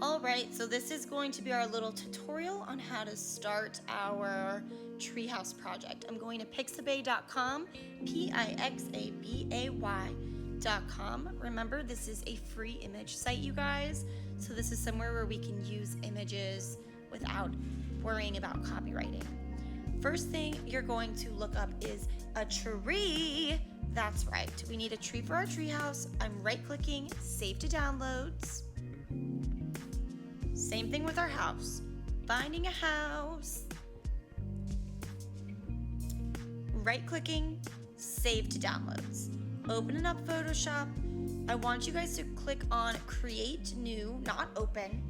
All right, so this is going to be our little tutorial on how to start our treehouse project. I'm going to pixabay.com, Pixabay.com. Remember, this is a free image site, you guys. So this is somewhere where we can use images without worrying about copywriting. First thing you're going to look up is a tree. That's right, we need a tree for our treehouse. I'm right-clicking, save to downloads. Same thing with our house. Finding a house. Right-clicking, save to downloads. Opening up Photoshop. I want you guys to click on Create New, not Open.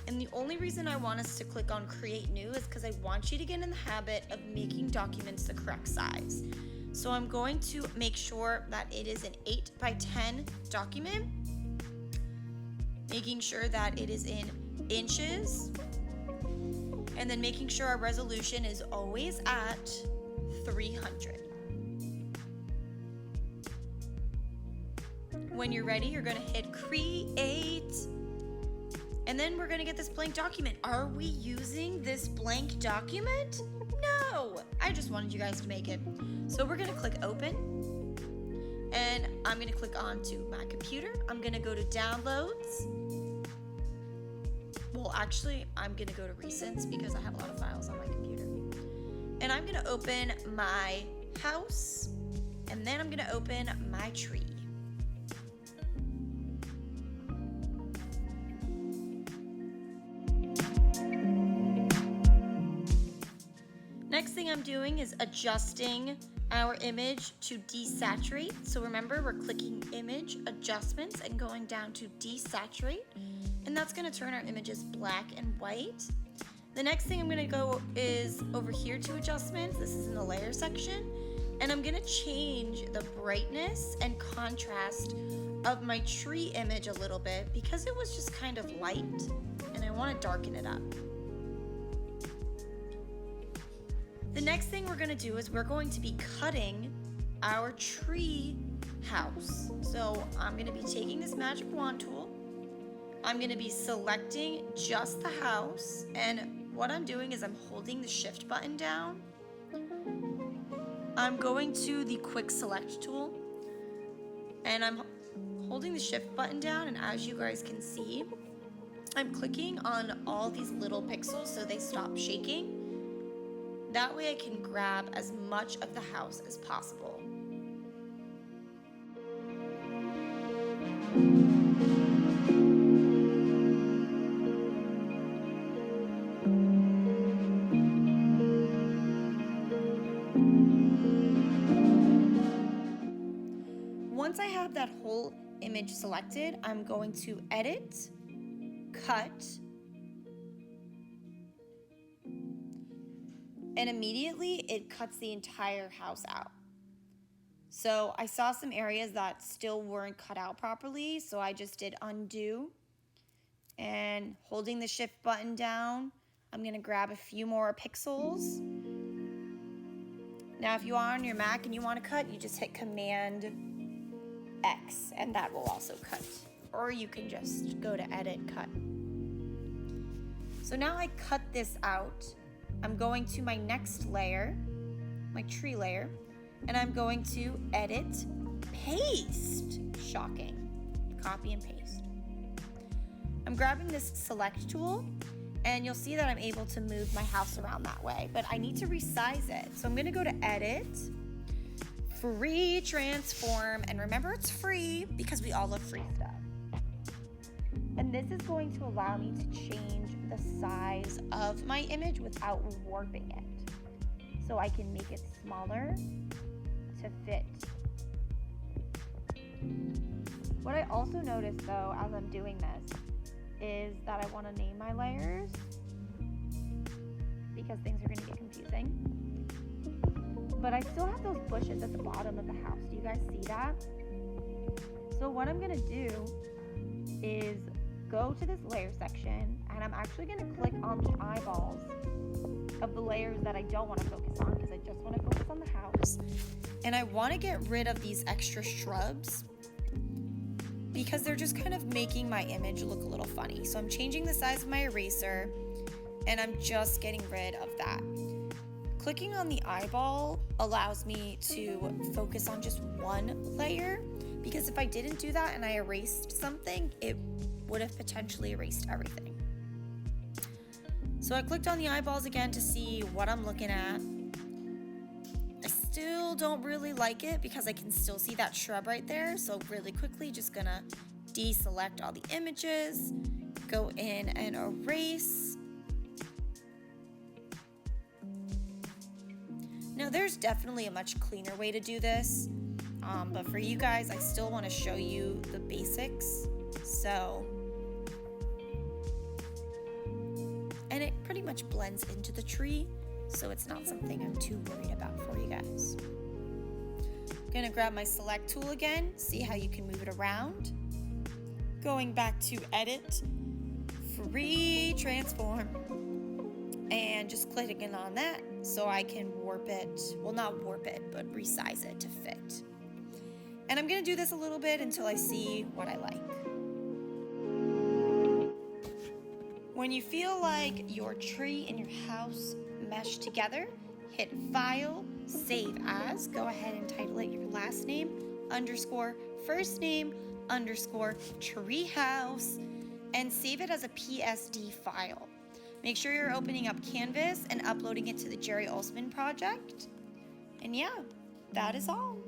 And the only reason I want us to click on Create New is because I want you to get in the habit of making documents the correct size. So I'm going to make sure that it is an 8 by 10 document. Making sure that it is in inches, and then making sure our resolution is always at 300. When you're ready, you're gonna hit create, and then we're gonna get this blank document. Are we using this blank document? No, I just wanted you guys to make it. So we're gonna click open, and I'm gonna click onto my computer. I'm gonna go to downloads. Well, actually, I'm gonna go to recents because I have a lot of files on my computer. And I'm gonna open my house, and then I'm gonna open my tree. Next thing I'm doing is adjusting our image to desaturate. So remember, we're clicking image adjustments and going down to desaturate. And that's gonna turn our images black and white. The next thing I'm gonna go is over here to adjustments. This is in the layer section. And I'm gonna change the brightness and contrast of my tree image a little bit because it was just kind of light and I wanna darken it up. The next thing we're gonna do is we're going to be cutting our tree house. So I'm gonna be taking this magic wand tool. I'm gonna be selecting just the house, and what I'm doing is I'm holding the shift button down. I'm going to the quick select tool, and I'm holding the shift button down, and as you guys can see, I'm clicking on all these little pixels so they stop shaking. That way I can grab as much of the house as possible. Once I have that whole image selected, I'm going to edit, cut, and immediately it cuts the entire house out. So I saw some areas that still weren't cut out properly, so I just did undo, and holding the shift button down, I'm gonna grab a few more pixels. Now if you are on your Mac and you wanna cut, you just hit Command X, and that will also cut. Or you can just go to edit, cut. So now I cut this out. I'm going to my next layer, my tree layer, and I'm going to edit, paste. Shocking. Copy and paste. I'm grabbing this select tool, and you'll see that I'm able to move my house around that way, but I need to resize it. So I'm gonna go to edit, free transform, and remember it's free because we all love free stuff. And this is going to allow me to change the size of my image without warping it. So I can make it smaller to fit. What I also noticed though as I'm doing this is that I want to name my layers because things are going to get confusing. But I still have those bushes at the bottom of the house. Do you guys see that? So what I'm going to do is go to this layer section, and I'm actually going to click on the eyeballs of the layers that I don't want to focus on because I just want to focus on the house. And I want to get rid of these extra shrubs because they're just kind of making my image look a little funny. So I'm changing the size of my eraser, and I'm just getting rid of that. Clicking on the eyeball allows me to focus on just one layer, because if I didn't do that and I erased something, it would have potentially erased everything. So I clicked on the eyeballs again to see what I'm looking at. I still don't really like it because I can still see that shrub right there. So really quickly, just gonna deselect all the images, go in and erase. Now there's definitely a much cleaner way to do this, but for you guys, I still want to show you the basics. So, and it pretty much blends into the tree, so it's not something I'm too worried about for you guys. I'm gonna grab my select tool again, see how you can move it around. Going back to edit, free transform, and just clicking on that so I can warp it, well not warp it, but resize it to fit. And I'm gonna do this a little bit until I see what I like. When you feel like your tree and your house mesh together, hit File, Save As, go ahead and title it your last name, underscore, first name, underscore, treehouse, and save it as a PSD file. Make sure you're opening up Canvas and uploading it to the Uelsmann project. And yeah, that is all.